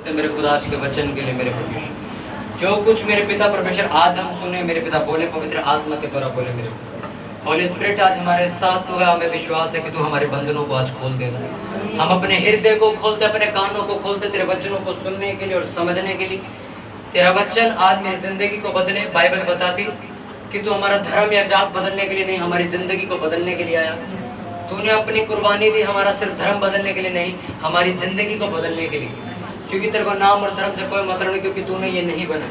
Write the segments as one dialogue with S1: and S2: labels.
S1: सकते मेरे खुदा आज के वचन के लिए मेरे परमेश्वर। जो कुछ मेरे पिता परमेश्वर आज हम सुने मेरे पिता बोले, पवित्र आत्मा के द्वारा बोले मेरे होली स्पिरिट आज हमारे साथ हुआ। हमें विश्वास है कि तू हमारे बंधनों को आज खोल देगा। हम अपने हृदय को खोलते, अपने कानों को खोलते तेरे वचनों को सुनने के लिए और समझने के लिए। तेरा वचन आज मेरी जिंदगी को बदले। बाइबल बताती कि तू हमारा धर्म या जात बदलने के लिए नहीं, हमारी जिंदगी को बदलने के लिए आया। तूने अपनी कुर्बानी दी हमारा सिर्फ धर्म बदलने के लिए नहीं, हमारी जिंदगी को बदलने के लिए। क्योंकि तेरे को नाम और धर्म से कोई मतलब नहीं, क्योंकि तूने ये नहीं बना।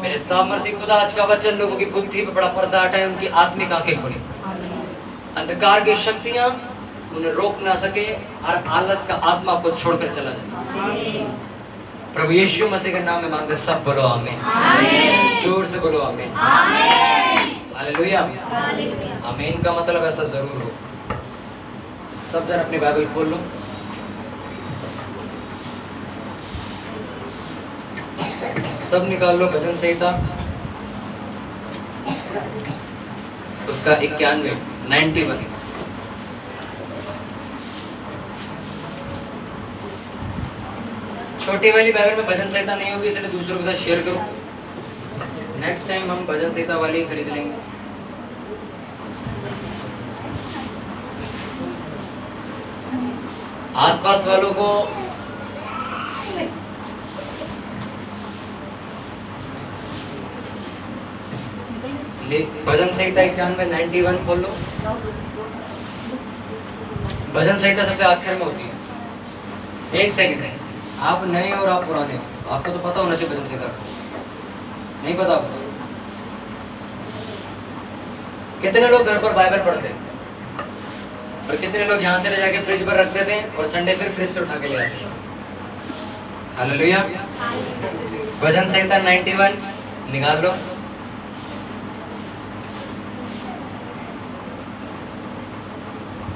S1: मेरे सामर्थ्य खुदा आज का वचन लोगों की बुद्धि पे बड़ा पर्दा हटाए, उनकी आत्मिक आंखें खोली। अंधकार की शक्तियां उन्हें रोक ना सके, हर आलस का आत्मा को छोड़कर चला जाए। प्रभु यीशु मसीह के नाम में मांगते सब बोलो आमीन। जोर से बोलो आमीन। हालेलुया। आमीन का मतलब ऐसा जरूर हो। सब जन अपनी बाइबल खोल लो। सब निकाल लो भजन संहिता उसका 91 छोटी वाली बाइबल में भजन संहिता नहीं होगी, इसलिए दूसरों के साथ शेयर करो। नेक्स्ट टाइम हम भजन संहिता वाली खरीद लेंगे। आसपास वालों को भजन संहिता 91 खोल लो। भजन संहिता सबसे आखिर में होती है। एक सेकंड है, आप नए और आप पुराने हो, आपको तो पता होना चाहिए भजन संहिता। नहीं पता आपको? कितने लोग घर पर बाइबल पढ़ते हैं और कितने लोग यहाँ से ले जाके फ्रिज पर रख देते हैं और संडे फिर फ्रिज से उठा के ले आते हैं? हालेलुया। भजन संहिता 91 निकाल लो।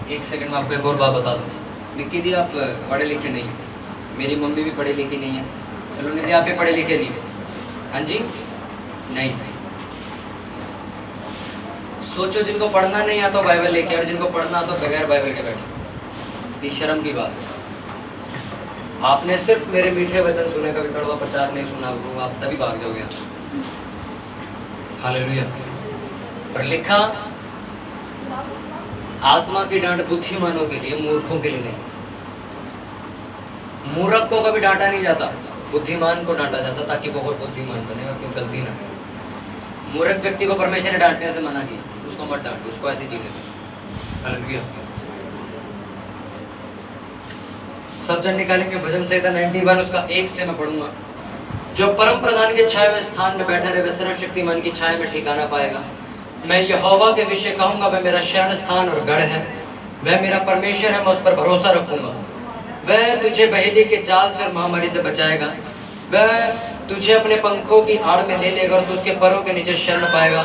S1: एक सेकंड में आपको एक और बात बता दूं। निकी दी आप पढ़े लिखे नहीं, मेरी मम्मी भी पढ़ी लिखी नहीं है। चलो निधि आप भी पढ़े लिखे नहीं। हाँ जी नहीं। सोचो जिनको पढ़ना नहीं आता बाइबल लेके और जिनको पढ़ना आता बगैर बाइबल के बैठे। ये शर्म की बात है। आपने सिर्फ मेरे मीठे वचन सुने, कभी कड़वा प्रचार नहीं सुना, आप तभी भाग जाओगे। हालेलुया। पर लिखा आत्मा की डांट बुद्धिमानों के लिए, मूर्खों के लिए नहीं। मूर्ख को कभी डांटा नहीं जाता, बुद्धिमान को डांटा जाता ताकि वो और बुद्धिमान बनेगा, क्यों गलती ना। मूर्ख व्यक्ति को परमेश्वर ने डांटने से मना किया, उसको मत डांटो, उसको ऐसे जीने दो। हालेलुया। सब जन निकालेंगे भजन संहिता 91 उसका 1 से मैं पढ़ूंगा। जो परम प्रधान के छाए हुए स्थान में बैठा रहे वह सर्वशक्तिमान की छाया में ठिकाना पाएगा। मैं यहोवा के विषय कहूंगा, वह मेरा शरण स्थान और गढ़ है, वह मेरा परमेश्वर है, मैं उस पर भरोसा रखूंगा। वह तुझे बहेली के जाल से और महामारी से बचाएगा। वह तुझे अपने पंखों की आड़ में ले लेगा और तू उसके परों के नीचे शरण पाएगा।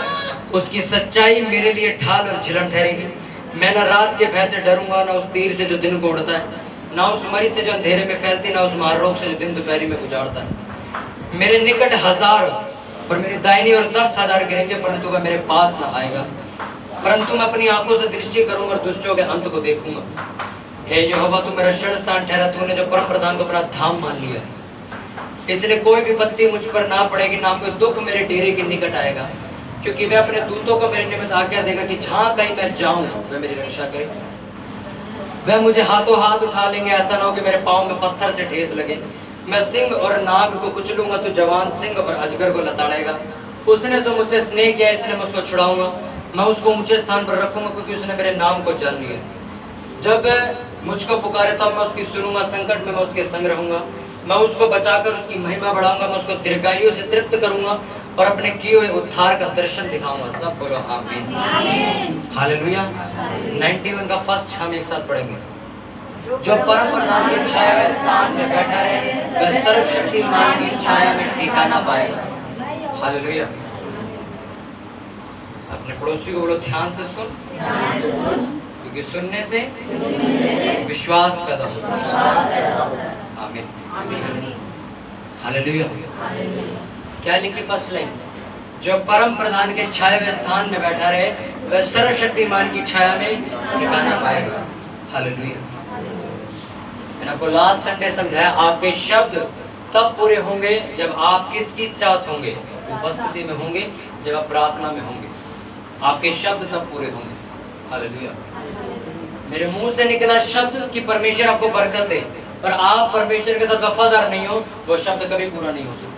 S1: उसकी सच्चाई मेरे लिए ढाल और झिलम ठहरेगी। मैं न रात के भय से डरूंगा, न उस तीर से जो दिन को उड़ता है, न उस मरी से जो अंधेरे में फैलती, न उस महारोग से जो दिन दोपहरी में गुजारता है। मेरे निकट 1000 और मेरी दाहिनी और 10,000 गिरेंगे, परंतु वह मेरे पास न आएगा। परंतु मैं अपनी आंखों से दृष्टि करूंगा और दुष्टों के अंत को देखूंगा। हे यहोवा, तू मेरा शरण स्थान ठहरा, तूने जो परम प्रधान को अपना धाम मान लिया है। इसलिए कोई विपत्ति मुझ पर ना पड़ेगी, ना कोई दुख मेरे डेरे के निकट आएगा, क्योंकि वह अपने दूतों को मेरे निमित्त आज्ञा देगा कि जहाँ कहीं मैं जाऊं वह मेरी रक्षा करे। वह मुझे हाथों हाथ उठा लेंगे, ऐसा ना हो कि मेरे पाँव में पत्थर से ठेस लगे। मैं सिंह और नाग को कुचलूंगा, तो जवान सिंह और अजगर को लताड़ेगा। उसने तो मुझसे स्नेह किया, इसलिए मैं उसको छुड़ाऊंगा। मैं उसको ऊंचे स्थान पर रखूंगा, क्योंकि उसने मेरे नाम को जान लिया। जब मुझको पुकारे तब मैं उसकी सुनूंगा, संकट में मैं उसके संग रहूंगा। मैं उसको बचाकर उसकी महिमा बढ़ाऊंगा, मैं उसको दीर्घायु से तृप्त करूंगा और अपने किए हुए उद्धार का दर्शन दिखाऊंगा। सब बोलो आमीन। हालेलुया। 91 का फर्स्ट हम एक साथ पढ़ेंगे। जो परम प्रधान के छाया में स्थान में बैठा रहे वह सर्वशक्तिमान की छाया में ठिकाना पाएगा। हालेलुया। अपने पड़ोसी को बोलो ध्यान से सुन, क्योंकि सुनने से विश्वास पैदा होता है। आमीन। हालेलुया। क्या लिखी फर्स्ट लाइन? जो परम प्रधान के छाए हुए स्थान में बैठा रहे वह सर्वशक्तिमान की छाया में ठिकाना पाएगा। हालेलुया। मैंने आपको लास्ट संडे समझाया, आपके शब्द तब पूरे होंगे जब आप किसकी चाहत होंगे, उपस्थिति में होंगे, जब आप प्रार्थना में होंगे, आपके शब्द तब पूरे होंगे। हालेलुया। मेरे मुंह से निकला शब्द कि परमेश्वर आपको बरकत दे, पर आप परमेश्वर के साथ वफादार नहीं हो, वो शब्द कभी पूरा नहीं हो सकता।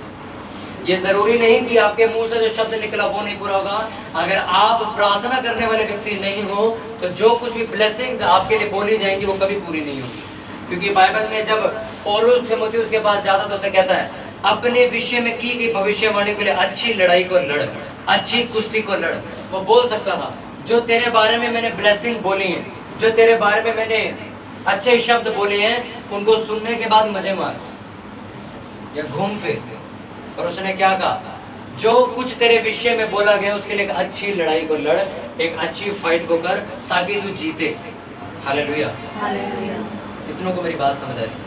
S1: ये जरूरी नहीं कि आपके मुंह से जो शब्द निकला वो नहीं पूरा होगा। अगर आप प्रार्थना करने वाले व्यक्ति नहीं हो तो जो कुछ भी ब्लेसिंग्स आपके लिए बोली जाएंगी वो कभी पूरी नहीं होगी। क्योंकि बाइबल में जब पौलुस थिमुथियुस के पास जाता तो उसे कहता है, अपने विषय में की गई भविष्यवाणी के लिए अच्छी लड़ाई को लड़, अच्छी कुश्ती को लड़। वो बोल सकता था, जो तेरे बारे में मैंने ब्लेसिंग बोली है, जो तेरे बारे में मैंने अच्छे शब्द बोले हैं, उनको सुनने के बाद मजे मार या घूम फिर। और उसने क्या कहा, जो कुछ तेरे विषय में बोला गया उसके लिए एक अच्छी लड़ाई को लड़, एक अच्छी फाइट को कर, ताकि तू जीते। हालेलुया। इतनों को मेरी बात समझ आ रही है?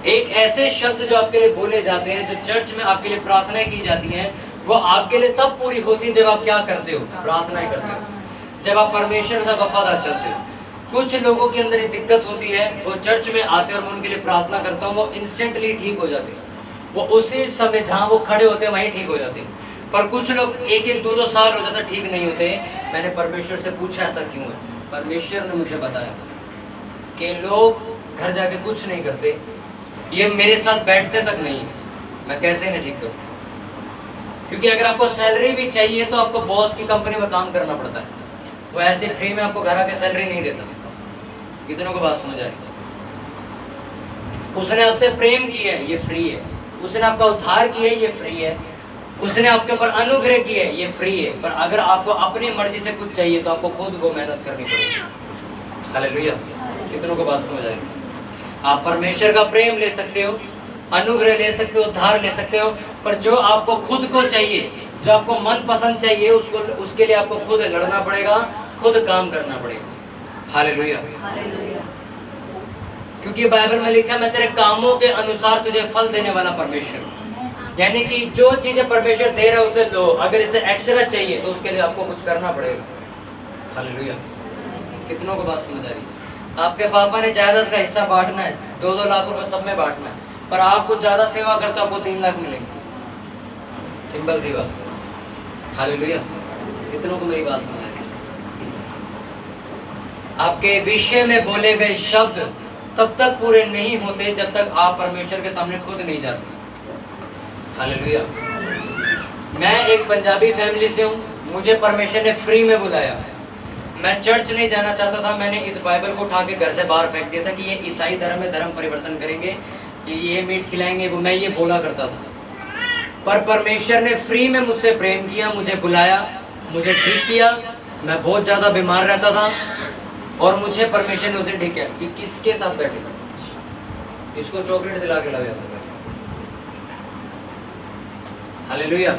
S1: एक ऐसे शब्द जो आपके लिए बोले जाते हैं, जो चर्च में आपके लिए प्रार्थनाएं की जाती हैं, वो आपके लिए तब पूरी होती है जब आप क्या करते हो, प्रार्थनाएं करते हो, जब आप परमेश्वर से वफादार चलते हो। कुछ लोगों के अंदर ये दिक्कत होती है, वो चर्च में आते हैं और मैं उनके लिए प्रार्थना करता हूँ, वो इंस्टेंटली ठीक हो जाते हैं, वो उसी समय जहाँ वो खड़े होते हैं वहीं ठीक हो जाते हैं। पर कुछ लोग एक एक दो साल हो जाता ठीक नहीं होते। मैंने परमेश्वर से पूछा ऐसा क्यों है, परमेश्वर ने मुझे बताया कि लोग घर जाके कुछ नहीं करते, ये मेरे साथ बैठते तक नहीं है, मैं कैसे इन्हें ठीक करूँ? क्योंकि अगर आपको सैलरी भी चाहिए तो आपको बॉस की कंपनी में काम करना पड़ता है, वो ऐसे फ्री में आपको घर आके सैलरी नहीं देता। कितनों को बात समझ आ रही? उसने आपसे प्रेम किया है, ये फ्री है। उसने आपका उद्धार किया है, ये फ्री है। उसने आपके ऊपर अनुग्रह किया है, ये फ्री है। पर अगर आपको अपनी मर्जी से कुछ चाहिए तो आपको खुद वो मेहनत करनी पड़ेगी। हालेलुया। कितनों को बात समझ आ रही? आप परमेश्वर का प्रेम ले सकते हो, अनुग्रह ले सकते हो, उद्धार ले सकते हो, पर जो आपको खुद को चाहिए, जो आपको मन पसंद चाहिए, उसके लिए आपको खुद लड़ना पड़ेगा, खुद काम करना पड़ेगा। हालेलुया। क्योंकि बाइबल में लिखा है, मैं तेरे कामों के अनुसार तुझे फल देने वाला परमेश्वर। यानी कि जो चीजें परमेश्वर दे रहा है उसे लो, अगर इसे एक्स्ट्रा चाहिए तो उसके लिए आपको कुछ करना पड़ेगा। हालेलुया। कितनों को बात समझ आ रही है? आपके पापा ने जायदाद का हिस्सा बांटना है, 2-2 लाख रुपए सब में बांटना है, पर आप कुछ ज्यादा सेवा करते हो आपको 3 लाख मिलेंगे। सिंपल सी बात। हालेलुया। कितनों को मेरी बात समझ आ रही है? आपके विषय में बोले गए शब्द तब तक पूरे नहीं होते जब तक आप परमेश्वर के सामने खुद नहीं जाते। हालेलुया। मैं एक पंजाबी फैमिली से हूँ, मुझे परमेश्वर ने फ्री में बुलाया। मैं चर्च नहीं जाना चाहता था, मैंने इस बाइबल को उठा के घर से बाहर फेंक दिया था कि ये ईसाई धर्म में धर्म परिवर्तन करेंगे, ये मीट खिलाएंगे, वो मैं ये बोला करता था। पर परमेश्वर ने फ्री में मुझसे प्रेम किया, मुझे बुलाया, मुझे ठीक किया। मैं बहुत ज़्यादा बीमार रहता था और मुझे परमेश्वर ने उसे ठीक किया। ये किसके साथ बैठे, इसको चॉकलेट दिला के लगा। हालेलुया।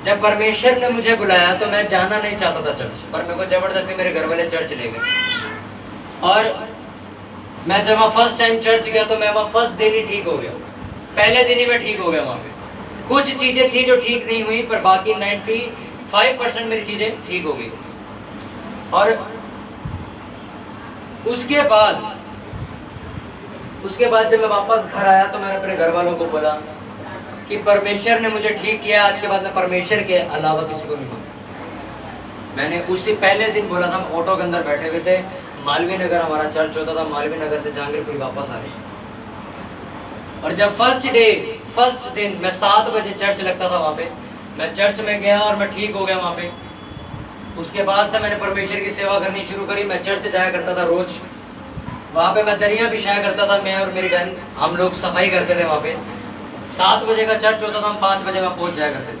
S1: जब परमेश्वर ने मुझे बुलाया तो मैं जाना नहीं चाहता था चर्च, पर मेरे को जबरदस्ती मेरे घर वाले चर्च ले गए। और मैं जब वहाँ फर्स्ट टाइम चर्च गया तो मैं वहाँ फर्स्ट दिन ही ठीक हो गया, पहले दिन ही मैं ठीक हो गया। वहाँ पे कुछ चीज़ें थी जो ठीक नहीं हुई, पर बाकी 95% मेरी चीज़ें ठीक हो गई। और उसके बाद जब मैं वापस घर आया तो मैंने अपने घर वालों को बोला कि परमेश्वर ने मुझे ठीक किया, आज के बाद मैं परमेश्वर के अलावा किसी को नहीं मानता। मैंने उसी पहले दिन बोला था। हम ऑटो के अंदर बैठे हुए थे, मालवीय नगर हमारा चर्च होता था, मालवीय नगर से जहांगीरपुर वापस आए। और जब फर्स्ट दिन मैं 7 बजे चर्च लगता था, वहाँ पे मैं चर्च में गया और मैं ठीक हो गया वहाँ पे। उसके बाद से मैंने परमेश्वर की सेवा करनी शुरू करी। मैं चर्च जाया करता था रोज, वहाँ पे मैं दरिया बिछाया करता था, मैं और मेरी बहन, हम लोग सफाई करते थे वहाँ पे। 7 बजे का चर्च होता था, हम 5 बजे वहाँ पहुँच जाया करते थे।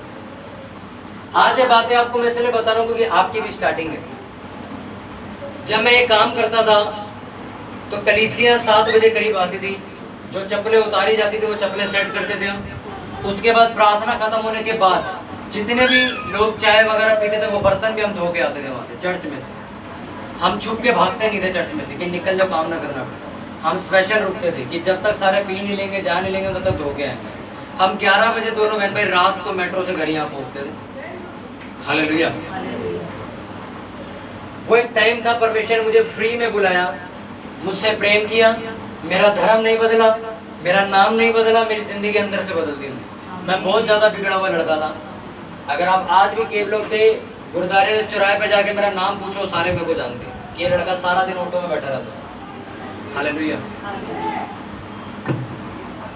S1: आज ये बातें आपको मैं इसलिए बता रहा हूँ क्योंकि आपकी भी स्टार्टिंग है। जब मैं ये काम करता था तो कलीसिया 7 बजे करीब आती थी, जो चप्पलें उतारी जाती थी वो चप्पलें सेट करते थे हम। उसके बाद प्रार्थना खत्म होने के बाद जितने भी लोग चाय वगैरह पीते थे वो बर्तन भी हम धो के आते थे वहाँ से, चर्च में से। हम छुप के भागते नहीं थे चर्च में से कि निकल जाओ, काम ना करना पड़े। हम स्पेशल रुकते थे कि जब तक सारे पी नहीं लेंगे, जा नहीं लेंगे, तब तक धो के आएंगे। हम 11 बजे दोनों बहन भाई रात को मेट्रो से घर यहाँ पहुँचते थे। हालेलुया। वो एक टाइम था, परमेश्वर ने मुझे फ्री में बुलाया, मुझसे प्रेम किया, मेरा धर्म नहीं बदला, मेरा नाम नहीं बदला, मेरी जिंदगी अंदर से बदल दी। मैं बहुत ज्यादा बिगड़ा हुआ लड़का था। अगर आप आज भी केवल लोग थे गुरुद्वारे चौराहे पे जाके मेरा नाम पूछो, सारे मेरे को जानते। ये लड़का सारा दिन ऑटो में बैठा रहता। हालेलुया।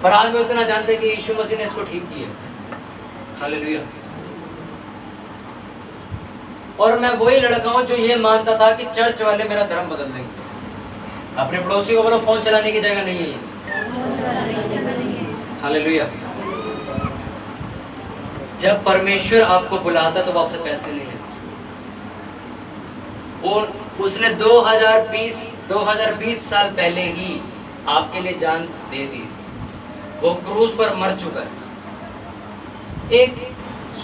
S1: पर आज वो इतना जानते कि यीशु मसीह ने इसको ठीक किया। हालेलुया। और मैं वही लड़का हूं जो ये मानता था कि चर्च वाले मेरा धर्म बदल देंगे। अपने पड़ोसी को बोलो फोन चलाने की जगह नहीं है ये। हालेलुया। जब परमेश्वर आपको बुलाता तो वो आपसे पैसे नहीं लेता। और उसने 2020 साल पहले ही आपके लिए जान दे दी। वो क्रूस पर मर चुका है। एक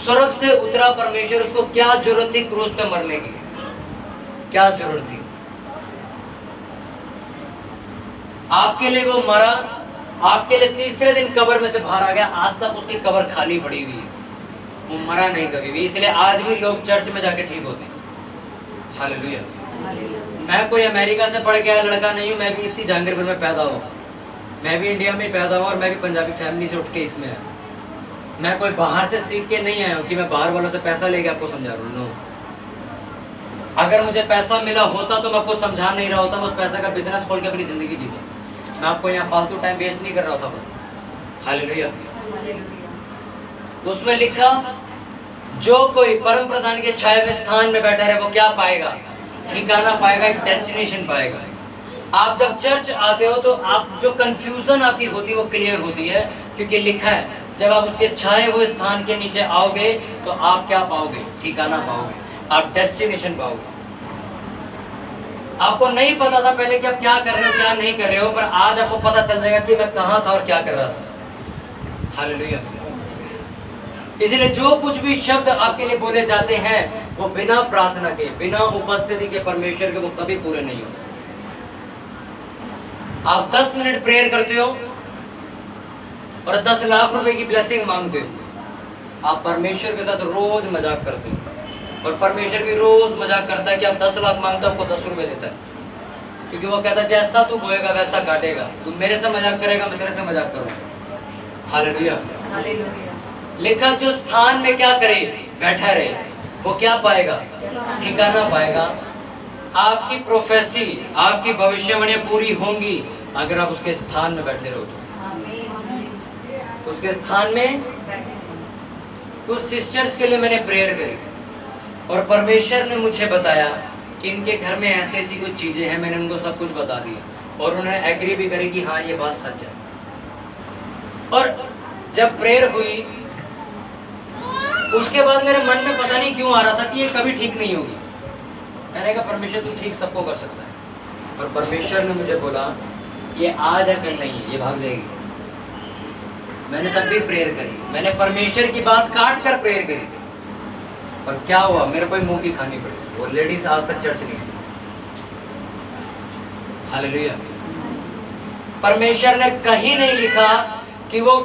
S1: स्वर्ग से उतरा परमेश्वर, उसको क्या जरूरत थी क्रूस पे मरने की? क्या जरूरत थी? आपके लिए वो मरा, आपके लिए तीसरे दिन कब्र में से बाहर आ गया। आज तक उसकी कब्र खाली पड़ी हुई है, वो मरा नहीं कभी भी। इसलिए आज भी लोग चर्च में जाके ठीक होते हैं। हालेलुया। मैं कोई अमेरिका से पढ़ के आया लड़का नहीं हूँ, मैं भी इसी जहांगीरपुर में पैदा हुआ। मैं भी इंडिया में पैदा हुआ और मैं भी पंजाबी फैमिली से उठ के इसमें आया। मैं कोई बाहर से सीख के नहीं आया हूँ कि मैं बाहर वालों से पैसा लेके आपको समझा रहा हूँ। अगर मुझे पैसा मिला होता तो मैं आपको समझा नहीं रहा होता। मैं उस पैसा का बिजनेस खोल के अपनी जिंदगी जीता। मैं आपको यहाँ फालतू टाइम वेस्ट नहीं कर रहा था। हालेलुया। उसमें लिखा जो कोई परम प्रधान के छाए हुए स्थान में बैठा रहे वो क्या पाएगा? ठिकाना पाएगा, एक डेस्टिनेशन पाएगा। आप जब चर्च आते हो तो आप जो कंफ्यूजन आपकी होती है वो क्लियर होती है, क्योंकि लिखा है जब आप उसके छाए हुए स्थान के नीचे आओगे तो आप क्या पाओगे? ठिकाना पाओगे, आप डेस्टिनेशन पाओगे। आपको नहीं पता था पहले कि आप क्या कर रहे हो क्या नहीं कर रहे हो, पर आज आपको पता चल जाएगा कि मैं कहाँ था और क्या कर रहा था। हालेलुया। इसलिए जो कुछ भी शब्द आपके लिए बोले जाते हैं वो बिना प्रार्थना के, बिना उपस्थिति के परमेश्वर के वो कभी पूरे नहीं होते। आप 10 मिनट प्रेयर करते हो और 10 लाख रुपए की ब्लेसिंग मांगते हो। आप परमेश्वर के साथ रोज मजाक करते हो और परमेश्वर भी रोज मजाक करता है कि आप 10 लाख मांगते हो, आपको 10 रुपए देता है, क्योंकि वो कहता है जैसा तू बोएगा वैसा काटेगा। तू मेरे से मजाक करेगा, मैं तेरे से मजाक करूंगा। हालेलुया। लिखा जो स्थान में क्या करे? बैठा रहे, वो क्या पाएगा? ठिकाना पाएगा। आपकी प्रोफेसी, आपकी भविष्यवाणियां पूरी होंगी अगर आप उसके स्थान में बैठे रहो तो। उसके स्थान में कुछ सिस्टर्स के लिए मैंने प्रेयर करी और परमेश्वर ने मुझे बताया कि इनके घर में ऐसी ऐसी कुछ चीजें हैं। मैंने उनको सब कुछ बता दिया और उन्होंने एग्री भी करी कि हाँ ये बात सच है। और जब प्रेयर हुई उसके बाद मेरे मन में पता नहीं क्यों आ रहा था कि ये कभी ठीक नहीं होगी। मैंने कहा परमेश्वर तू ठीक सबको कर सकता है, और परमेश्वर ने मुझे बोला ये आज है कल नहीं है, ये भाग जाएगी। मैंने तब भी प्रेयर करी, मैंने परमेश्वर की बात काट कर प्रेयर करी, और क्या हुआ? मेरे को मुंह की खानी पड़ी। वो लेडीज आज तक चर्च नहीं है। हालेलुया। परमेश्वर ने कहीं नहीं लिखा कि वो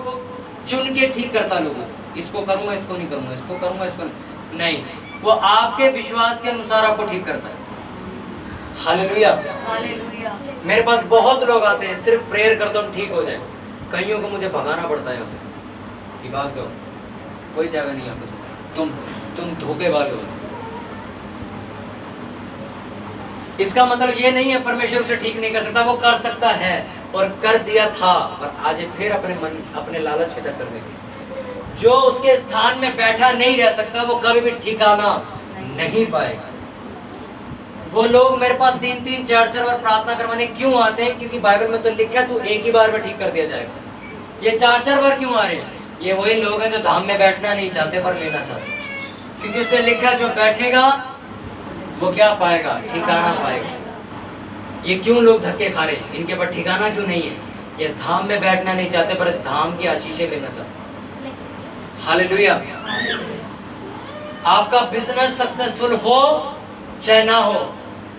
S1: चुन के ठीक करता लोगों, इसको करूंगा इसको नहीं करूंगा, इसको करूंगा इसको नहीं। वो आपके विश्वास के अनुसार आपको ठीक करता है। हालेलुया। मेरे पास बहुत लोग आते हैं सिर्फ प्रेयर कर दो ठीक हो जाए। कईयों को मुझे भगाना पड़ता है उसे कि भाग जाओ, कोई जगह नहीं आपको, तुम धोखे वाले हो। इसका मतलब ये नहीं है परमेश्वर उसे ठीक नहीं कर सकता, वो कर सकता है और कर दिया था, और आज फिर अपने लालच के चक्कर में जो उसके स्थान में बैठा नहीं रह सकता वो कभी भी ठिकाना नहीं पाएगा। वो लोग मेरे पास 3-3, 4-4 बार प्रार्थना करवाने क्यों आते हैं? क्योंकि बाइबल में तो लिखा है तू एक ही बार में ठीक कर दिया जाएगा। ये 4-4 बार क्यों आ रहे हैं? ये वही लोग हैं जो धाम में बैठना नहीं चाहते पर लेना चाहते, क्योंकि उसने लिखा जो बैठेगा वो क्या पाएगा? ठिकाना पाएगा। ये क्यों लोग धक्के खा रहे हैं? इनके पास ठिकाना क्यों नहीं है? ये धाम में बैठना नहीं चाहते पर धाम की आशीषें लेना चाहते। हालेलुया। आपका बिजनेस सक्सेसफुल हो चाहे ना हो,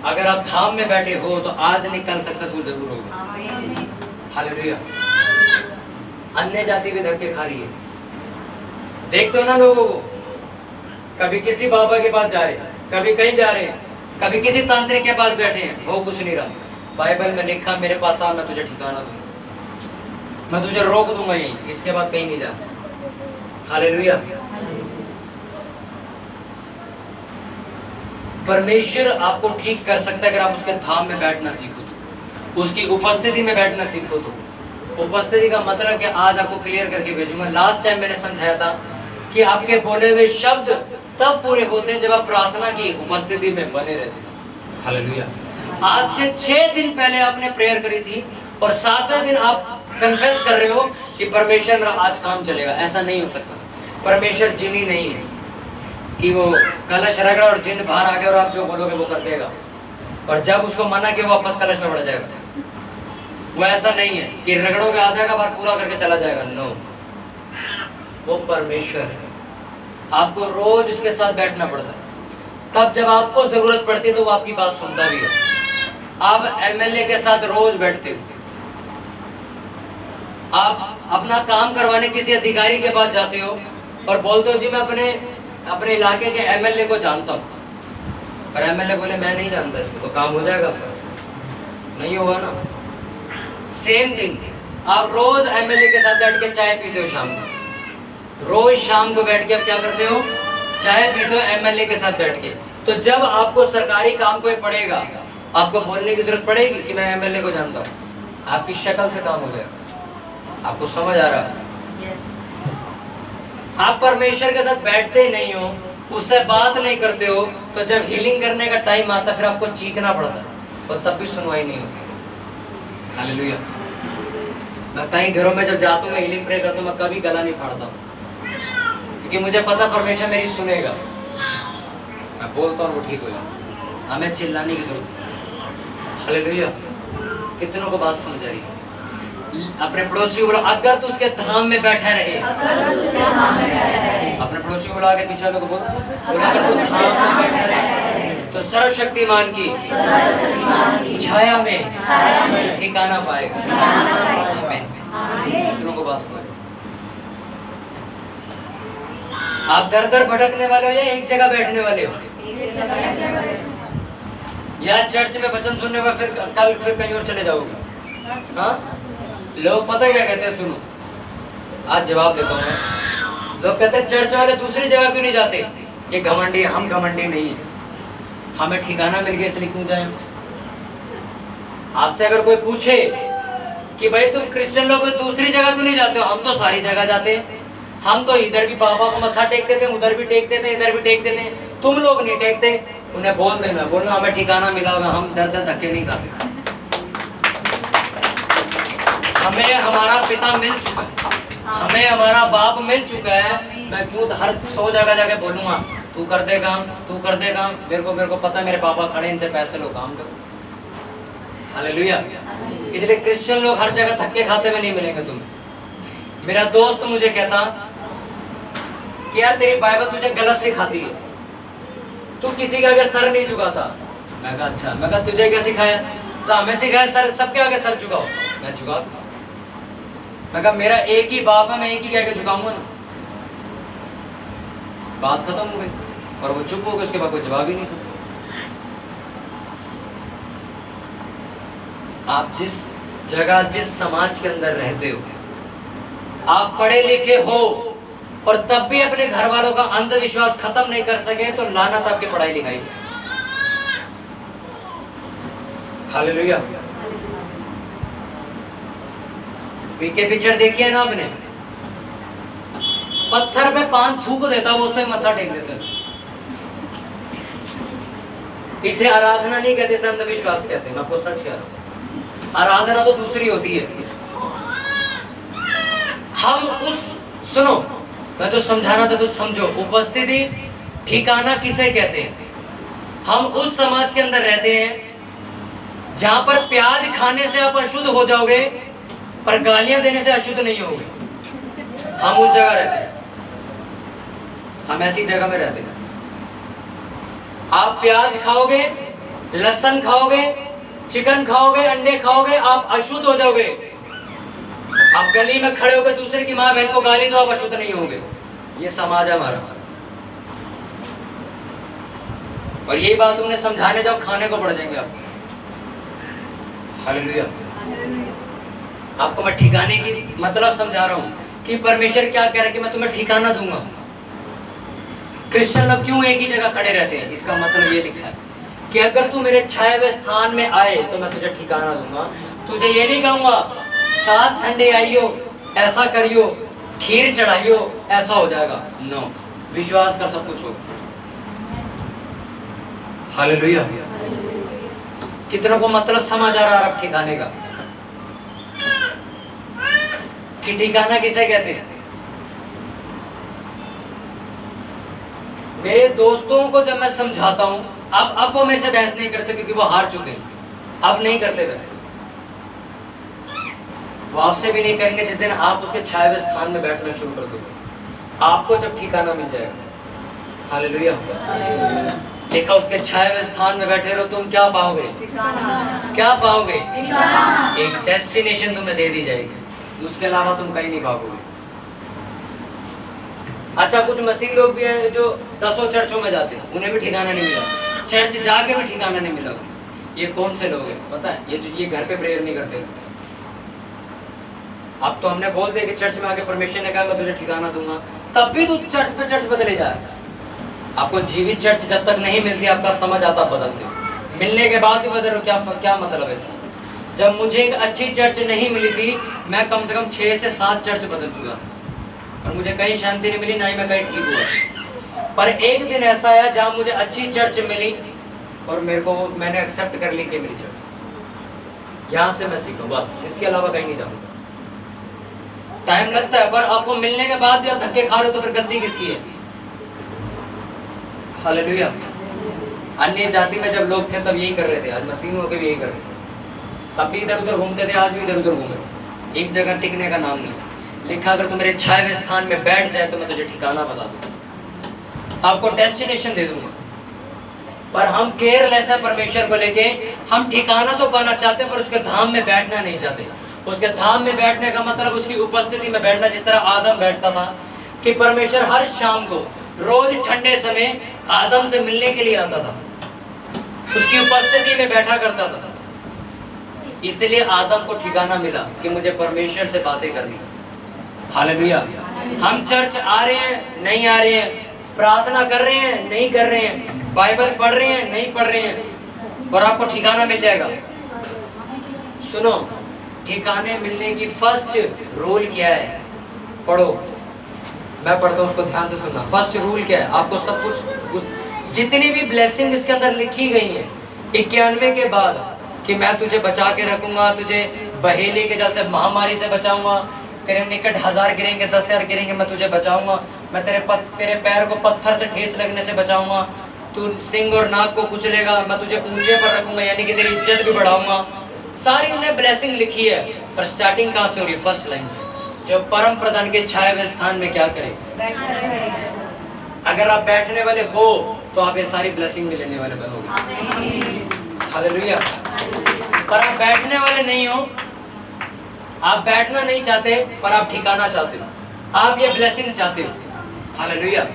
S1: अगर आप धाम में बैठे हो तो आज नहीं कल सक्सेसफुल जरूर होगा। हालेलुया। अन्य जाति भी धक्के खा रही है, देखते हो ना लोगों को, कभी किसी बाबा के पास जा रहे हैं, कभी कहीं जा रहे हैं, कभी किसी तांत्रिक के पास बैठे हैं, हो कुछ नहीं रहा। बाइबल में लिखा, मेरे पास आ, मैं तुझे ठिकाना दूंगा, मैं तुझे रोक दूंगा यहीं, इसके बाद कहीं नहीं जाना। हालेलुया। परमेश्वर आपको ठीक कर सकता है अगर आप उसके धाम में बैठना सीखो तो, उसकी उपस्थिति में बैठना सीखो तो। उपस्थिति का मतलब कि आज आपको क्लियर करके भेजूंगा। लास्ट टाइम मैंने समझाया था कि आपके बोले हुए शब्द तब पूरे होते हैं जब आप प्रार्थना की उपस्थिति में बने रहते हैं। हालेलुया। आज से 6 दिन पहले आपने प्रेयर करी थी और 7वें दिन आप कन्फेस कर रहे हो कि परमेश्वर मेरा आज काम चलेगा। ऐसा नहीं हो सकता। परमेश्वर जिनी नहीं है कि वो कलश रगड़ा और जिन बाहर आ गया और आप जो बोलोगे वो कर देगा, और जब उसको मना किया वापस कलश में बढ़ जाएगा। वो ऐसा नहीं है कि रगड़ोगे आ जाएगा बार पूरा करके चला जाएगा। नो, वो परमेश्वर है। आपको रोज उसके साथ बैठना पड़ता है। तब जब आपको जरूरत पड़ती है तो वो आपकी बात सुनता भी है। आप एमएलए के साथ रोज बैठते हो, आप अपना काम करवाने किसी अधिकारी के पास जाते हो और बोलते हो जी मैं अपने इलाके के एमएलए को जानता हूँ, पर एमएलए बोले मैं नहीं जानता इसको, तो काम हो जाएगा आपका? नहीं होगा ना। सेम थिंग, आप रोज एमएलए के साथ बैठ के चाय पीते हो शाम को, रोज शाम को बैठ के आप क्या करते हो? चाय पीते हो एमएलए के साथ बैठ के। तो जब आपको सरकारी काम कोई पड़ेगा, आपको बोलने की जरूरत पड़ेगी कि मैं एमएलए को जानता हूँ, आपकी शक्ल से काम हो जाएगा। आपको समझ आ रहा है? आप परमेश्वर के साथ बैठते ही नहीं हो, उससे बात नहीं करते हो, तो जब हीलिंग करने का टाइम आता फिर आपको चीखना पड़ता है और तब भी सुनवाई नहीं होती। हालेलुया। मैं कई घरों में जब जाता हूँ, मैं हीलिंग प्रे करता हूँ, मैं कभी गला नहीं फाड़ता हूँ, क्योंकि मुझे पता परमेश्वर मेरी सुनेगा। मैं बोलता हूँ वो ठीक हो जाता। हमें चिल्लाने की जरूरत है। हालेलुया। कितनों को बात समझ आ रही है? अपने पड़ोसी को बोलो अगर तू उसके धाम में बैठा रहे। अपने पड़ोसी को बुला के पीछे वाले को बोलो अगर तू धाम में बैठा रहे तो सर्वशक्तिमान की छाया में ठिकाना पाएगा। कितनों को बात समझ? आप दर दर भटकने वाले हो या एक जगह बैठने वाले हो? या चर्च में वचन सुनने का फिर कल फिर कहीं और चले जाओगे? हाँ, लोग पता क्या कहते हैं? सुनो, आज जवाब देता हूँ मैं। लोग कहते हैं चर्च वाले दूसरी जगह क्यों नहीं जाते? ये घमंडी, हम घमंडी नहीं है, हमें ठिकाना मिल गया इसलिए क्यों जाए? आपसे अगर कोई पूछे कि भाई तुम क्रिश्चियन लोग दूसरी जगह क्यों नहीं जाते हो? हम तो सारी जगह जाते हैं, हम तो इधर भी बाबा को मत्था टेकते थे, उधर भी टेकते थे, इधर भी टेकते थे, तुम लोग नहीं टेकते। उन्हें बोल देना, बोलना हमें ठिकाना मिला हुआ, हम दर दर धक्के नहीं खाते। हमें हमारा पिता मिल चुका है, हमें हमारा बाप मिल चुका है। मैं क्यों हर 100 जगह जाके बोलूंगा तू कर दे काम, तू कर दे काम? मेरे को पता है मेरे पापा खड़े, इनसे पैसे लो, काम करो। हालेलुया। इसलिए क्रिश्चियन लोग हर जगह धक्के खाते हुए नहीं मिलेंगे तुम्हें। मेरा दोस्त मुझे कहता कि यार तेरी बाइबल तुझे गलत सिखाती है, तू किसी के आगे सर नहीं झुकाता। मैं कहा अच्छा। मैं कहा तुझे क्या सिखाया? तो हमें सिखाया सर, सबके आगे सर झुकाओ। मैं झुका। मैं कहा मेरा एक ही बाप है, मैं एक ही कह के झुकाऊंगा ना। बात खत्म हो गई और वो चुप हो गए। उसके बाद कोई जवाब ही नहीं था। आप जिस जगह जिस समाज के अंदर रहते हो, आप पढ़े लिखे हो और तब भी अपने घर वालों का अंधविश्वास खत्म नहीं कर सके तो लानत आपकी पढ़ाई लिखाई। हालेलुया। पीके पिक्चर देखी है ना आपने? पत्थर पे पान थूक देता, वो उसमें मत्था टेक देते। इसे आराधना नहीं कहते, इसे अंधविश्वास कहते हैं। मैं आपको सच कह रहा हूं, आराधना तो दूसरी होती है। हम उस सुनो, मैं जो समझाना था तो समझो। उपस्थिति ठिकाना किसे कहते हैं? हम उस समाज के अंदर रहते हैं जहां पर प्याज खाने से आप अशुद्ध हो जाओगे पर गालियां देने से अशुद्ध नहीं होगे। हम उस जगह रहते हैं, हम ऐसी जगह में रहते हैं। आप प्याज खाओगे, लहसुन खाओगे, चिकन खाओगे, अंडे खाओगे, आप अशुद्ध हो जाओगे। आप गली में खड़े होकर दूसरे की माँ बहन को गाली दो, आप अशुद्ध नहीं होगे। ये समाज है हमारा। और यही बात तुमने समझाने जाओ, खाने को पड़ जाएंगे आप। हालेलुया। आपको मैं ठिकाने की मतलब समझा रहा हूँ कि परमेश्वर क्या कह रहा है कि मैं तुम्हें ठिकाना दूंगा। क्रिश्चियन लोग क्यों एक ही जगह खड़े रहते हैं? इसका मतलब ये लिखा है कि अगर तू मेरे छाए हुए स्थान में आए तो मैं तुझे ठिकाना दूंगा। तुझे ये नहीं कहूंगा 7 संडे आइयो, ऐसा करियो, खीर चढ़ाइयो, ऐसा हो जाएगा। नो, विश्वास कर सब कुछ हो। हालेलुया। कितनों को मतलब समझ आ रहा है अब ठिकाने का कि ठिकाना किसे कहते हैं? मेरे दोस्तों को जब मैं समझाता हूं, अब वो मेरे से बहस नहीं करते क्योंकि वो हार चुके हैं। अब नहीं करते बहस, वो आपसे भी नहीं करेंगे जिस दिन आप उसके छाए हुए स्थान में बैठना शुरू कर दोगे, आपको जब ठिकाना मिल जाएगा। हालेलुया। देखा, उसके छाए हुए स्थान में बैठे रहो, तुम क्या पाओगे? क्या पाओगे? एक डेस्टिनेशन तुम्हें दे दी जाएगी, उसके अलावा तुम कहीं नहीं पाओगे। अच्छा, कुछ मसीह लोग भी हैं जो 10 चर्चों में जाते हैं, उन्हें भी ठिकाना नहीं मिला, चर्च जाके भी ठिकाना नहीं मिला। ये कौन से लोग हैं पता है? ये घर पे प्रेयर नहीं करते। अब तो हमने बोल दिया कि चर्च में आके परमेश्वर ने कहा मैं तुझे ठिकाना दूंगा, तब भी तू चर्च पे चर्च बदले जा। आपको जीवित चर्च जब तक नहीं मिलती, आपका समझ आता बदलते हो, मिलने के बाद ही बदल। क्या मतलब है इसका? जब मुझे एक अच्छी चर्च नहीं मिली थी, मैं कम से कम 6 से 7 चर्च बदल चुका और मुझे कहीं शांति नहीं मिली, ना ही मैं कहीं ठीक हुआ। पर एक दिन ऐसा आया जहाँ मुझे अच्छी चर्च मिली और मैंने एक्सेप्ट कर ली कि मेरी चर्च, यहाँ से मैं सीखूं, बस इसके अलावा कहीं नहीं जाऊँगा। टाइम लगता है, पर आपको मिलने के बाद जब धक्के खा रहे हो तो फिर गलती किसकी है? हालेलुया। अन्य जाति में जब लोग थे तब यही कर रहे थे, आज मसीह होकर भी यही कर रहे थे। तब भी इधर उधर घूमते थे, आज भी इधर उधर घूमे, एक जगह टिकने का नाम नहीं। लिखा अगर तुम मेरे छाए हुए स्थान में बैठ जाए तो मैं तुझे ठिकाना बता दूंगा, आपको डेस्टिनेशन दे दूंगा। पर हम केयरलेस है परमेश्वर को लेके। हम ठिकाना तो पाना चाहते हैं पर उसके धाम में बैठना नहीं चाहते। उसके धाम में बैठने का मतलब उसकी उपस्थिति में बैठना, जिस तरह आदम बैठता था कि परमेश्वर हर शाम को रोज ठंडे समय आदम से मिलने के लिए आता था, उसकी उपस्थिति में बैठा करता था। इसलिए आदम को ठिकाना मिला कि मुझे परमेश्वर से बातें करनी। हालेलुया। हम चर्च आ रहे हैं, नहीं आ रहे हैं, प्रार्थना कर रहे हैं, नहीं कर रहे हैं, बाइबल पढ़ रहे हैं, नहीं पढ़ रहे हैं, और आपको ठिकाना मिल जाएगा। सुनो, ठिकाने मिलने की फर्स्ट रूल क्या है? पढ़ो, मैं पढ़ता हूँ, उसको ध्यान से सुनना। फर्स्ट रूल क्या है? आपको सब कुछ जितनी भी ब्लेसिंग इसके अंदर लिखी गई है 91 के बाद, कि मैं तुझे बचा के रखूंगा, तुझे बहेली के जल से, महामारी से बचाऊंगा, तेरे निकट 1000 गिरेंगे, 10,000 गिरेंगे, मैं तुझे बचाऊंगा, मैं तेरे पैर को पत्थर से ठेस लगने से बचाऊंगा, तू सिंह और नाग को कुचलेगा, मैं तुझे ऊंचे पर रखूंगा, यानी कि तेरी इज्जत भी बढ़ाऊंगा। सारी उन्हें ब्लेसिंग लिखी है, पर स्टार्टिंग कहाँ से हो रही? फर्स्ट लाइन से, जो परम प्रधान के छाए हुए स्थान में क्या करें? अगर आप बैठने वाले हो तो आप ये सारी ब्लेसिंग भी लेने वाले बनोगे। हालेलुया। पर आप बैठने वाले नहीं हो, आप बैठना नहीं चाहते पर आप ठिकाना चाहते हो, आप ये ब्लेसिंग चाहते हो। हालेलुया।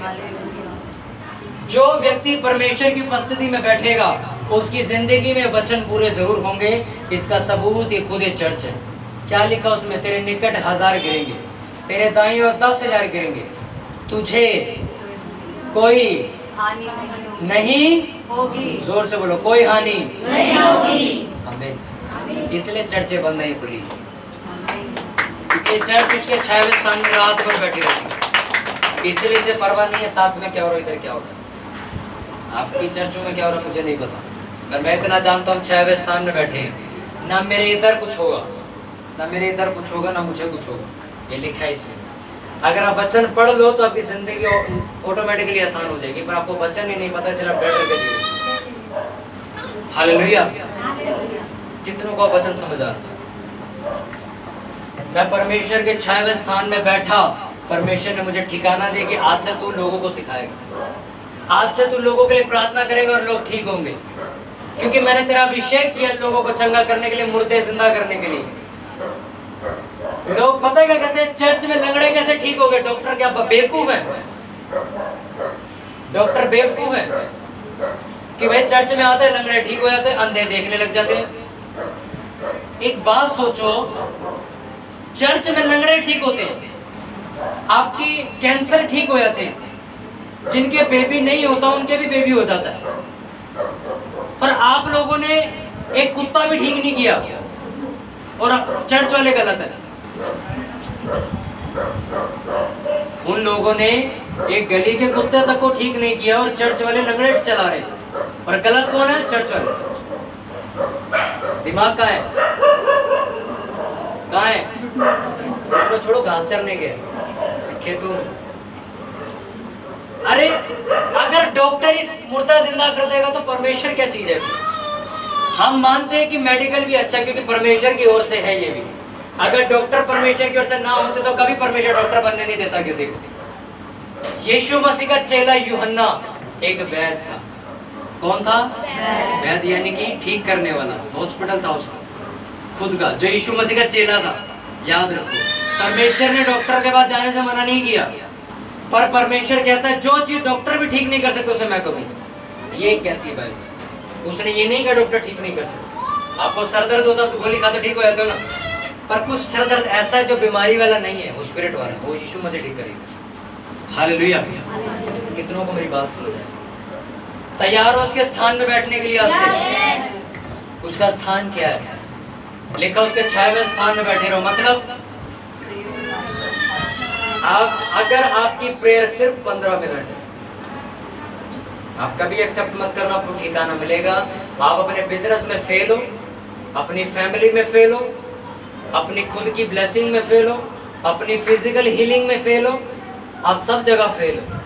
S1: जो व्यक्ति परमेश्वर की उपस्थिति में बैठेगा उसकी जिंदगी में वचन पूरे जरूर होंगे। इसका सबूत ये खुद चर्च है। क्या लिखा उसमें? तेरे निकट 1000 गिरेंगे, तेरे दाईं ओर 10,000 गिरेंगे, तुझे कोई हानि नहीं होगी। जोर से बोलो, कोई हानि नहीं होगी। आमीन। इसलिए चर्चें बंद नहीं खुली, क्योंकि चर्च उसके छाए हुए स्थान में रात भर बैठी रहती है। इसलिए इसे परवाह नहीं है साथ में क्या हो रहा है, इधर क्या हो रहा है। आपकी चर्चों में क्या हो रहा है मुझे नहीं पता, पर मैं इतना जानता हूँ छाए हुए स्थान में बैठे हैं। ना मेरे इधर कुछ होगा, ना मेरे इधर कुछ होगा, ना मुझे कुछ होगा, ये लिखा है इसमें। अगर आप वचन पढ़ लो तो आपकी जिंदगी ऑटोमेटिकली आसान हो जाएगी, पर आपको वचन ही नहीं पता, इसलिए आप बैठ के जिए। हालेलुया। कितनों को वचन समझ आ रहा है? मैं परमेश्वर के छाए हुए स्थान में बैठा, परमेश्वर ने मुझे ठिकाना दे कि आज से तू लोगों को सिखाएगा, आज से तू लोगों के लिए प्रार्थना करेगा और लोग ठीक होंगे, क्योंकि मैंने तेरा अभिषेक किया लोगों को चंगा करने के लिए, मुर्दे जिंदा करने के लिए। लोग पता है क्या कहते हैं? चर्च में लंगड़े कैसे ठीक हो गए? डॉक्टर क्या बेवकूफ है? डॉक्टर बेवकूफ है कि भाई चर्च में आते हैं लंगड़े ठीक हो जाते हैं, अंधे देखने लग जाते हैं। एक बात सोचो, चर्च में लंगड़े ठीक होते हैं, आपकी कैंसर ठीक हो जाते हैं, जिनके बेबी नहीं होता उनके भी बेबी हो जाता है, पर आप लोगों ने एक कुत्ता भी ठीक नहीं किया और चर्च वाले गलत है। उन लोगों ने एक गली के कुत्ते तक को ठीक नहीं किया और चर्च वाले लंगड़े चला रहे, और गलत कौन है? चर्च वाले। दिमाग कहाँ है? कहाँ है? तो छोड़ो, घास चरने के खेतों में। अरे अगर डॉक्टर इस मुर्दा जिंदा कर देगा तो परमेश्वर क्या चीज है? हम मानते हैं कि मेडिकल भी अच्छा, क्योंकि परमेश्वर की ओर से है ये भी। अगर डॉक्टर परमेश्वर की ओर से ना होते तो कभी परमेश्वर डॉक्टर बनने नहीं देता किसी को। यीशु मसीह का चेला यूहन्ना एक वैद्य था। कौन था? वैद्य, यानी कि ठीक करने वाला। हॉस्पिटल था उसका खुद का, जो यीशु मसीह का चेला था। याद रखो, परमेश्वर ने डॉक्टर के पास जाने से मना नहीं किया, पर परमेश्वर कहता है जो चीज डॉक्टर भी ठीक नहीं कर सकते उसे मैं करूंगा। ये कहती है बाइबल। उसने ये नहीं कहा डॉक्टर ठीक नहीं कर सकते। आपको सर दर्द होता तो गोली खाते ठीक हो जाते हो ना, पर कुछ सर दर्द ऐसा है जो बीमारी वाला नहीं है, वो स्पिरिट वाला, वो यीशु मसीह ठीक करेगा। हालेलुया। कितनों को मेरी बात सुन जाए? तैयार हो उसके स्थान में बैठने के लिए? आज उसका स्थान क्या है? लिखा उसके छाए स्थान में बैठे रहो। मतलब अगर आपकी प्रेयर सिर्फ 15 मिनट है, आप कभी एक्सेप्ट मत करना, आपको ठिकाना मिलेगा। आप अपने बिजनेस में फेल हो, अपनी फैमिली में फेल हो, अपनी खुद की ब्लेसिंग में फेल हो, अपनी फिजिकल हीलिंग में फेल हो, आप सब जगह फेल हो,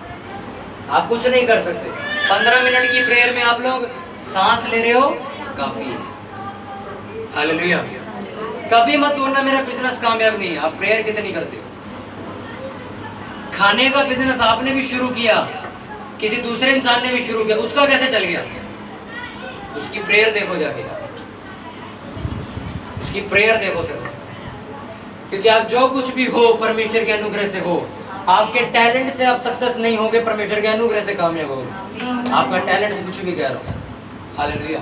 S1: आप कुछ नहीं कर सकते। 15 मिनट की प्रेयर में आप लोग सांस ले रहे हो, काफी है। हालेलुया। कभी मत बोलना मेरा बिजनेस कामयाब नहीं है। आप प्रेयर कितनी करते हो? खाने का बिजनेस आपने भी शुरू किया, किसी दूसरे इंसान ने भी शुरू किया, उसका कैसे चल गया? उसकी प्रेयर देखो जाके, उसकी प्रेयर देखो सर। क्योंकि आप जो कुछ भी हो परमेश्वर के अनुग्रह से हो। आपके टैलेंट से आप सक्सेस नहीं होगे, परमेश्वर के अनुग्रह से कामयाब होगे। आपका टैलेंट कुछ भी कह रहा हो। हालेलुया।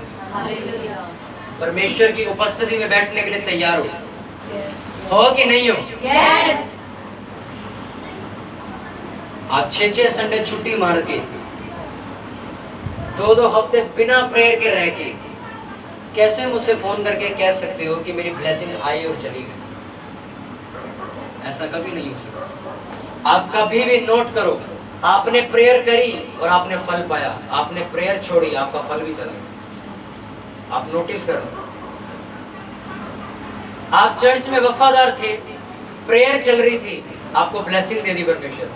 S1: परमेश्वर की उपस्थिति में बैठने के लिए तैयार हो कि नहीं हो? yes. आप 6 संडे छुट्टी मार के 2 हफ्ते बिना प्रेयर के रह के कैसे मुझसे फोन करके कह सकते हो कि मेरी ब्लेसिंग आई और चली गई? ऐसा कभी नहीं हो सकता। आप कभी भी नोट करो, आपने प्रेयर करी और आपने फल पाया, आपने प्रेयर छोड़ी, आपका फल भी चला गया। आप नोटिस करो, आप चर्च में वफादार थे, प्रेयर चल रही थी, आपको ब्लेसिंग दे दी परमेश्वर।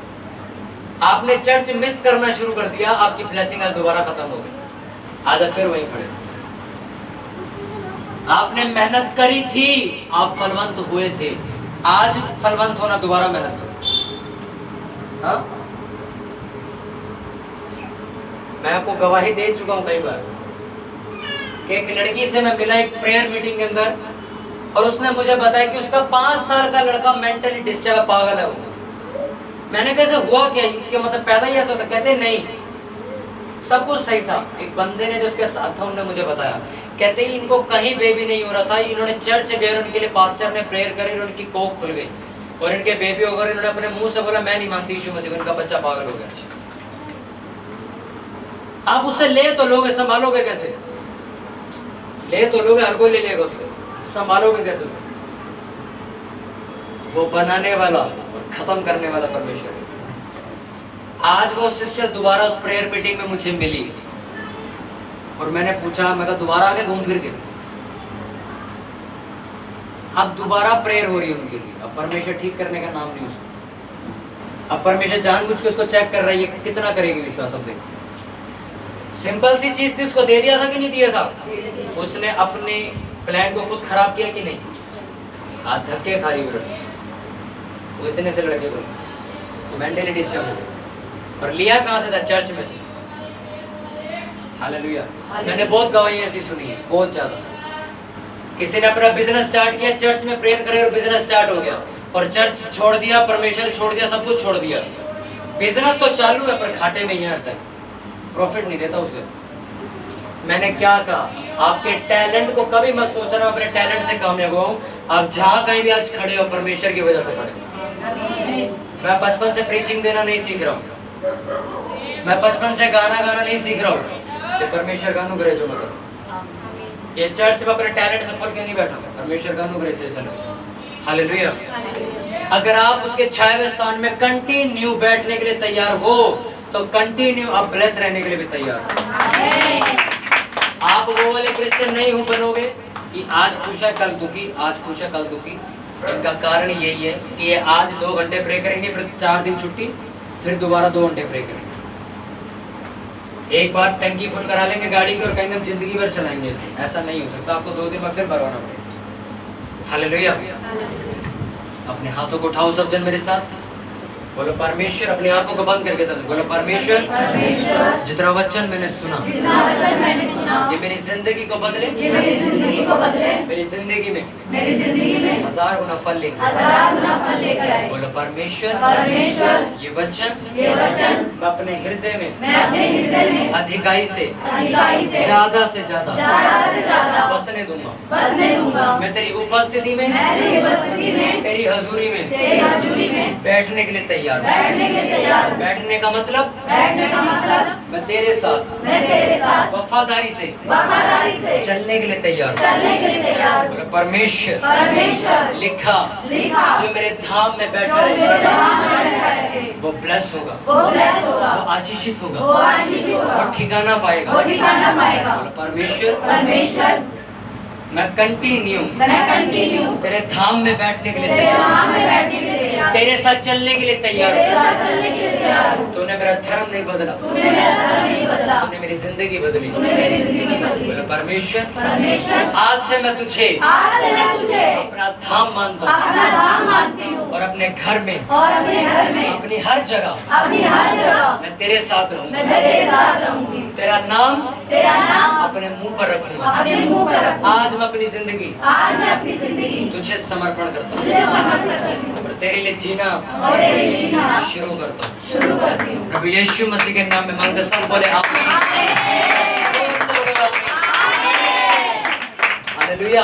S1: आपने चर्च मिस करना शुरू कर दिया, आपकी ब्लेसिंग आज दोबारा खत्म हो गई। आज आप फिर वहीं खड़े। आपने मेहनत करी थी, आप फलवंत हुए थे, आज फलवंत होना दोबारा मेहनत करो। हाँ? मैं आपको गवाही दे चुका हूं कई बार कि एक लड़की से मैं मिला एक प्रेयर मीटिंग के अंदर, और उसने मुझे बताया कि उसका 5 साल का लड़का मेंटली डिस्टर्ब, पागल है वो। मैंने कैसे हुआ क्या, कि मतलब पैदा ही ऐसा होता? कहते नहीं, सब कुछ सही था। एक बंदे ने जो उसके साथ था उन्होंने मुझे बताया, कहते ही इनको कहीं बेबी नहीं हो रहा था, इन्होंने चर्च गए, उनके लिए पास्टर ने प्रेयर करी और उनकी कोख खुल गई और इनके बेबी हो गए। इन्होंने अपने मुंह से बोला मैं नहीं मानती यीशु मसीह, इनका बच्चा पागल हो गया। आप उससे ले तो लोगे, संभालोगे कैसे? ले तो लोगे, हर कोई ले लेगा उससे, संभालोगे कैसे? वो बनाने वाला और खत्म करने वाला परमेश्वर है। आज वो सिस्टर दोबारा उस प्रेयर मीटिंग में मुझे मिली और मैंने पूछा, मैं कहा दोबारा आके घूम फिर के, अब दोबारा प्रेयर हो रही है उनके लिए। अब परमेश्वर ठीक करने का नाम नहीं उसको। अब परमेश्वर जानबूझ के उसको चेक कर रहा है, ये कितना करेगी विश्वास। अब देखो, सिंपल सी चीज थी, उसको दे दिया था कि नहीं दिया था? उसने अपने प्लान को खुद खराब किया कि नहीं? आज धक्के खा रही है वो इतने से लड़के को, मेंटली डिस्टर्ब हो गए। और लिया कहाँ से था? चर्च में से। हालेलुया। मैंने बहुत गवाहियां ऐसी सुनी है, बहुत ज्यादा। किसी ने अपना बिजनेस स्टार्ट किया, चर्च में प्रेयर करे और बिजनेस स्टार्ट हो गया, और चर्च छोड़ दिया, परमेश्वर छोड़ दिया, सब कुछ छोड़ दिया। बिजनेस तो चालू है पर घाटे में ही है, हर तक प्रॉफिट नहीं देता उसे। मैंने क्या कहा? आपके टैलेंट को कभी मत सोचना अपने टैलेंट से कामयाब हो। आप जहाँ कहीं भी आज खड़े हो परमेश्वर की वजह से खड़े हो। मैं बचपन से प्रीचिंग देना नहीं सीख रहा हूँ, मैं बचपन से गाना गाना नहीं सीख रहा हूँ। ये परमेश्वर का अनुग्रह जो मतलब ये चर्च में अपने टैलेंट से खोल के नहीं बैठा, परमेश्वर का अनुग्रह से चला। हालेलुया। अगर आप उसके छाए हुए स्थान में कंटिन्यू बैठने के लिए तैयार हो तो कंटिन्यू आप ब्लेस रहने के लिए भी तैयार हो। आप वो वाले क्रिश्चियन नहीं हो बनोगे कि आज खुश है कल दुखी, आज खुश है कल दुखी। इनका कारण यही है कि ये आज 2 घंटे प्रे करेंगे, फिर 4 दिन छुट्टी, फिर दोबारा 2 घंटे प्रे करेंगे। एक बार टंकी फुल करा लेंगे गाड़ी की और कहेंगे हम जिंदगी भर चलाएंगे। ऐसा नहीं हो सकता, आपको 2 दिन में फिर भरवाना पड़ेगा। हालेलुया। अपने हाथों को उठाओ सब जन मेरे साथ, बोलो परमेश्वर। अपनी आंखों को बंद करके सब बोलो परमेश्वर, जितना वचन मैंने सुना ये मेरी जिंदगी को बदले, मेरी जिंदगी में 1000 गुना फल लेकर आए। बोलो परमेश्वर, ये वचन मैं अपने हृदय में अधिकाई से ज्यादा से ज्यादा बसने दूंगा। मैं तेरी उपस्थिति में तेरी हजूरी में बैठने के लिए तैयार। बैठने का मतलब मैं तेरे साथ वफादारी से चलने के लिए तैयार। बोलो परमेश्वर, लिखा जो मेरे धाम में बैठा है वो ब्लेस होगा, वो आशीषित होगा, वो ठिकाना पाएगा। बोलो परमेश्वर, मैं कंटिन्यू तेरे धाम में बैठने के लिए तैयार, तेरे साथ चलने के लिए तैयार। तूने मेरा धर्म नहीं बदला, तूने मेरी जिंदगी बदली। बोलो परमेश्वर, आज से मैं तुझे अपना धाम मानता हूँ और अपने घर में अपनी हर जगह मैं तेरे साथ रहूँगी। तेरा नाम अपने मुंह पर रखूंगा। आज मैं अपनी जिंदगी तुझे समर्पण करता हूँ और तेरे लिए जीना शुरू करता हूँ। प्रभु यीशु मसीह के नाम में मांगते सब बोले आमीन। हालेलुया।